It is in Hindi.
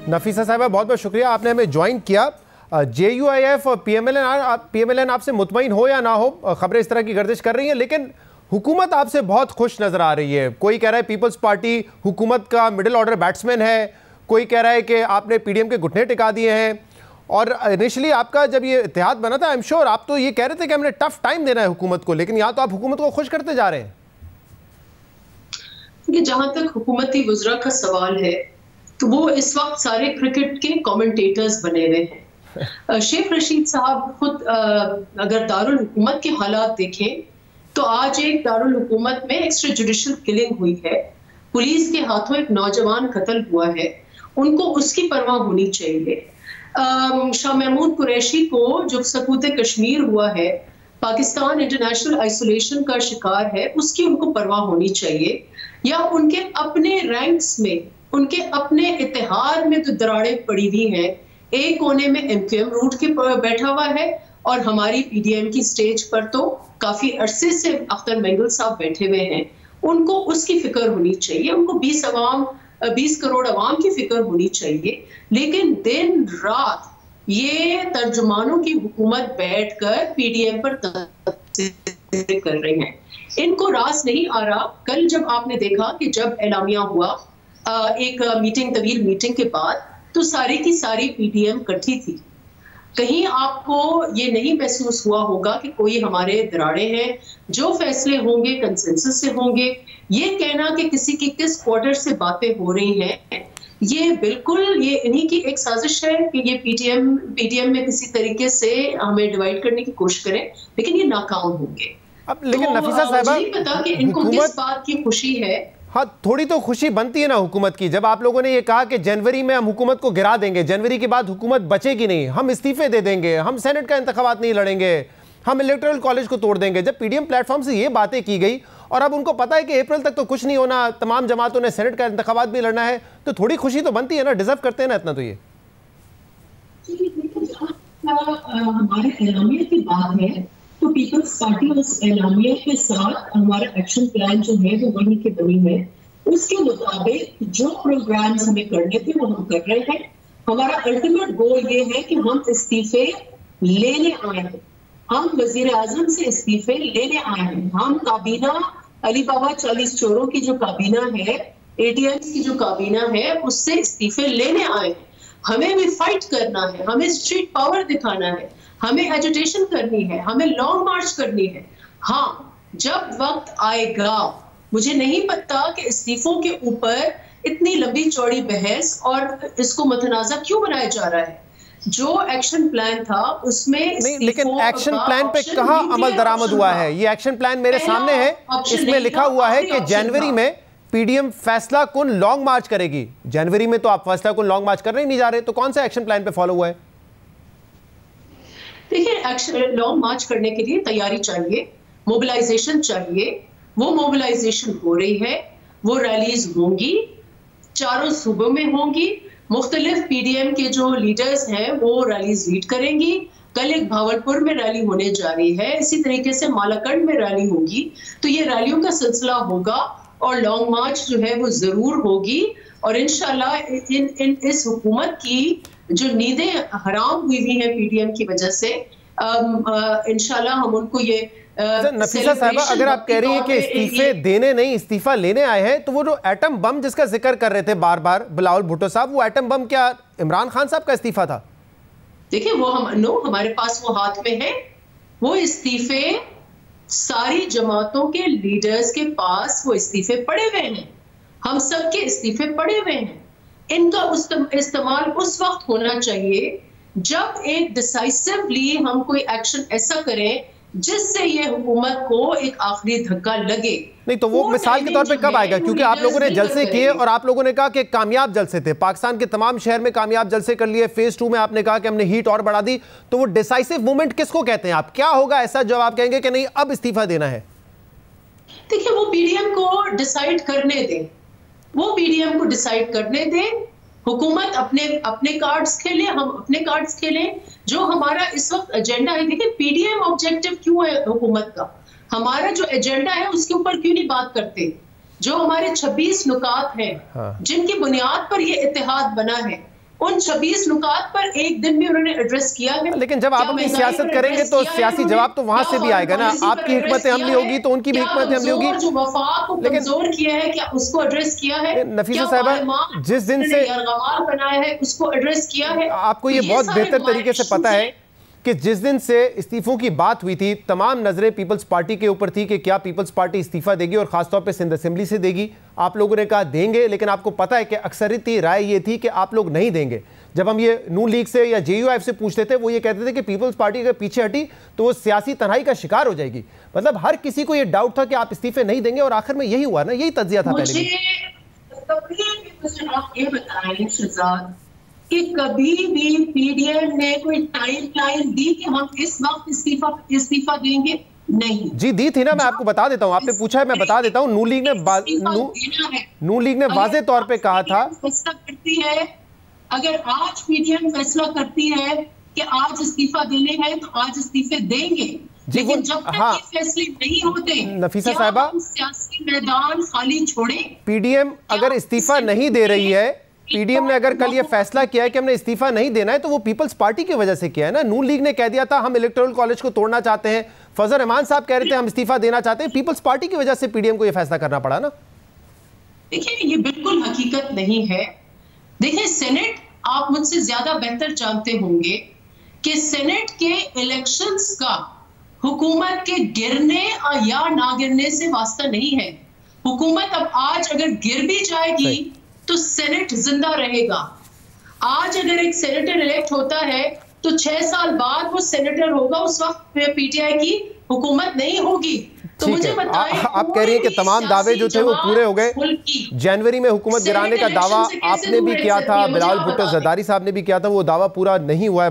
नफीसा साहिबा, बहुत बहुत शुक्रिया, आपने हमें ज्वाइन किया। JUIF और PMLN आपसे मुतमईन हो या ना हो, खबरें इस तरह की गर्दिश कर रही हैं, लेकिन हुकूमत आपसे बहुत खुश नजर आ रही है। कोई कह रहा है पीपल्स पार्टी हुकूमत का मिडिल ऑर्डर बैट्समैन है, कोई कह रहा है कि आपने PDM के घुटने टिका दिए हैं। और इनिशियली आपका जब ये इत्तेहाद बना था, आई एम श्योर आप तो ये कह रहे थे कि हमने टफ टाइम देना है हुकूमत को, लेकिन यहाँ तो आप हुकूमत को खुश करते जा रहे हैं। जहां तक हुकूमती वज़रा का सवाल है तो वो इस वक्त सारे क्रिकेट के कमेंटेटर्स बने हुए हैं। शेख रशीद साहब खुद अगर दारुल हुकूमत के हालात देखें तो आज एक दारुल हुकूमत में एक्स्ट्रा जुडिशियल किलिंग हुई है, पुलिस के हाथों एक नौजवान कत्ल हुआ है, उनको उसकी परवाह होनी चाहिए। शाह महमूद कुरैशी को जो सकूत कश्मीर हुआ है, पाकिस्तान इंटरनेशनल आइसोलेशन का शिकार है, उसकी उनको परवाह होनी चाहिए। या उनके अपने रैंक्स में, उनके अपने इत्तेहाद में तो दरारें पड़ी हुई हैं। एक कोने में MQM रूट के बैठा हुआ है और हमारी PDM की स्टेज पर तो काफी अरसे से अख्तर मेंगल साहब बैठे हुए हैं। उनको उसकी फिक्र होनी चाहिए, उनको 20 करोड़ अवाम की फिक्र होनी चाहिए। लेकिन दिन रात ये तर्जुमानों की हुकूमत बैठकर PDM पर कर रहे हैं। इनको रास नहीं आ रहा। कल जब आपने देखा कि जब एलामिया हुआ एक तवील मीटिंग के बाद, तो सारी की सारी PDM इकट्ठी थी। कहीं आपको ये नहीं महसूस हुआ होगा कि कोई हमारे दराड़े हैं, जो फैसले होंगे कंसेंसस से होंगे। ये कहना कि किसी की किस क्वार्टर से बातें हो रही हैं, ये बिल्कुल ये इन्हीं की एक साजिश है कि ये PDM में किसी तरीके से हमें डिवाइड करने की कोशिश करें, लेकिन ये नाकाम होंगे। अब लेकिन तो नफीसा साहिबा, नहीं पता कि इनको किस बात की खुशी है। हाँ, थोड़ी तो खुशी बनती है ना हुकूमत की, जब आप लोगों ने ये कहा कि जनवरी में हम हुकूमत को गिरा देंगे, जनवरी के बाद हुकूमत बचेगी नहीं, हम इस्तीफे दे देंगे, हम सेनेट का इंतखाबात नहीं लड़ेंगे, हम इलेक्टोरल कॉलेज को तोड़ देंगे। जब PDM प्लेटफॉर्म से ये बातें की गई और अब उनको पता है कि अप्रैल तक तो कुछ नहीं होना, तमाम जमातों ने सेनेट का इंतखाबात भी लड़ना है, तो थोड़ी खुशी तो बनती है ना, डिजर्व करते हैं ना इतना। तो ये हमारे एलामिया की बात है तो पीपल्स पार्टी उस एलामिया के साथ हमारा एक्शन प्लान जो है वो वहीं के वहीं है। उसके मुताबिक जो प्रोग्राम्स हमें करने थे वो हम कर रहे हैं। हमारा अल्टीमेट गोल ये है कि हम इस्तीफे लेने आए हैं, हम वजीर आजम से इस्तीफे लेने आए हैं। हम काबीना अली बाबा 40 चोरों की जो काबीना है, ATMs की जो काबीना है, उससे इस्तीफे लेने आए हैं। हमें भी फाइट करना है, हमें स्ट्रीट पावर दिखाना है, हमें एजुटेशन करनी है, हमें लॉन्ग मार्च करनी है। हाँ, जब वक्त आएगा, मुझे नहीं पता कि इस्तीफों के ऊपर इतनी लंबी चौड़ी बहस और इसको मतनाज़ा क्यों बनाया जा रहा है। जो एक्शन प्लान था उसमें नहीं, लेकिन एक्शन प्लान पे कहाँ अमल दरामद हुआ है? ये एक्शन प्लान मेरे सामने है, इसमें लिखा हुआ है कि जनवरी में PDM फैसला कुन लॉन्ग मार्च करेगी। जनवरी में तो आप फैसला कुन लॉन्ग मार्च करने ही नहीं जा रहे, तो कौन सा एक्शन प्लान पे फॉलो हुआ है? देखिए, एक्शन लॉन्ग मार्च करने के लिए तैयारी चाहिए, मोबिलाइजेशन चाहिए। वो मोबिलाइजेशन हो रही है, वो रैलीज होंगी, चारों सूबों में होंगी। मुख्तलिफ PDM के जो लीडर्स हैं वो रैलीज लीड करेंगी। कल एक भावलपुर में रैली होने जा रही है, इसी तरीके से मालाकंड में रैली होगी। तो ये रैलियों का सिलसिला होगा और लॉन्ग मार्च जो है वो जरूर होगी। और इंशाल्लाह इस हुकूमत की जो नींदें हराम हुई हैं PDM की वजह से, इंशाल्लाह हम उनको ये नफीसा साहिबा, अगर आप कह रही हैं कि इस्तीफे देने नहीं इस्तीफा लेने आए हैं, तो वो जो एटम बम जिसका जिक्र कर रहे थे बार बार बिलावल भुट्टो साहब, वो एटम बम क्या इमरान खान साहब का इस्तीफा था? देखिए, वो हमारे पास वो हाथ में है। वो इस्तीफे सारी जमातों के लीडर्स के पास वो इस्तीफे पड़े हुए हैं, हम सबके इस्तीफे पड़े हुए हैं। इनका इस्तेमाल उस वक्त होना चाहिए जब एक डिसाइसिवली हम कोई एक्शन ऐसा करें जिससे ये हुकूमत को एक आखिरी धक्का लगे। नहीं तो वो मिसाल के तौर पे कब आएगा? क्योंकि आप लोगों ने जलसे किए और आप लोगों ने कहा कि कामयाब जलसे थे, पाकिस्तान के तमाम शहर में कामयाब जलसे कर लिए। फेज 2 में आपने कहा कि हमने हीट और बढ़ा दी। तो वो डिसाइसिव मूवमेंट किसको कहते हैं? आप क्या होगा ऐसा जब आप कहेंगे कि नहीं अब इस्तीफा देना है? देखिए, वो PDM को डिसाइड करने दें, वो PDM को डिसाइड करने दें। हुकूमत अपने कार्ड्स खेले, हम अपने कार्ड्स खेलें। जो हमारा इस वक्त एजेंडा है, देखिए PDM ऑब्जेक्टिव क्यों है हुकूमत का, हमारा जो एजेंडा है उसके ऊपर क्यों नहीं बात करते? जो हमारे 26 नुकात हैं, जिनकी बुनियाद पर ये इत्तेहाद बना है, उन 26 नुकात पर एक दिन भी उन्होंने एड्रेस किया है? लेकिन जब आप अपनी सियासत करेंगे तो सियासी जवाब तो वहां से भी आएगा ना। आपकी हिकमत अमली होगी तो उनकी भी हिकमत अमली होगी। जो वफाक को कमजोर किया है, क्या उसको एड्रेस किया है? नफीसा साहिबा, जिस दिन से बनाया है उसको एड्रेस किया है? आपको ये बहुत बेहतर तरीके से पता है कि जिस दिन से इस्तीफों की बात हुई थी, तमाम नजरें पीपल्स पार्टी के ऊपर थी कि क्या पीपल्स पार्टी इस्तीफा देगी और खासतौर पे सिंध असेंबली से देगी। आप लोगों ने कहा देंगे, लेकिन आपको पता है कि अक्सरियती राय ये थी कि आप लोग नहीं देंगे। जब हम ये नून लीग से या JUIF से पूछते थे, वो ये कहते थे कि पीपल्स पार्टी अगर पीछे हटी तो वो सियासी तन्हाई का शिकार हो जाएगी। मतलब हर किसी को ये डाउट था कि आप इस्तीफे नहीं देंगे और आखिर में यही हुआ ना, यही तज्जिया था पहले भी। आप ये बताएं शहजाद कि कभी भी PDM ने कोई टाइमलाइन दी कि हम इस वक्त इस्तीफा देंगे? नहीं जी, दी थी ना। मैं आपको बता देता हूं, आपने पूछा है, मैं बता देता हूं। नून लीग ने वाज़े तौर पे कहा था, फैसला करती है, अगर आज PDM फैसला करती है कि आज इस्तीफा देने हैं तो आज इस्तीफे देंगे। लेकिन जब तक ये फैसले नहीं होते, नफीसा साहिबा, सियासी मैदान खाली छोड़े। PDM अगर इस्तीफा नहीं दे रही है, PDM ने अगर कल ये फैसला किया है कि हमने इस्तीफा नहीं देना है, तो वो पीपल्स पार्टी की वजह से किया है ना। नून लीग ने कह दिया था हम इलेक्टोरल कॉलेज को तोड़ना चाहते हैं, फजल रहमान साहब कह रहे थे हम इस्तीफा देना चाहते हैं। पीपल्स पार्टी की वजह से PDM को ये फैसला करना पड़ा ना। देखिए, ये बिल्कुल हकीकत नहीं है। देखिए, सेनेट, आप मुझसे ज्यादा बेहतर जानते होंगे कि सेनेट के इलेक्शंस का हुकूमत के गिरने या ना गिरने से वास्ता नहीं है। हुकूमत अब आज अगर गिर भी जाएगी तो सेनेट जिंदा रहेगा। आज अगर एक सेनेटर इलेक्ट होता है तो 6 साल बाद वो सेनेटर होगा, उस वक्त PTI की हुकूमत नहीं होगी। तो मुझे बताएं, आप कह रही हैं कि तमाम दावे जो थे वो पूरे हो गए। जनवरी में हुकूमत गिराने का दावा आपने भी किया था, बिलावल भुट्टो जरदारी साहब ने भी किया था, वो दावा पूरा नहीं हुआ है।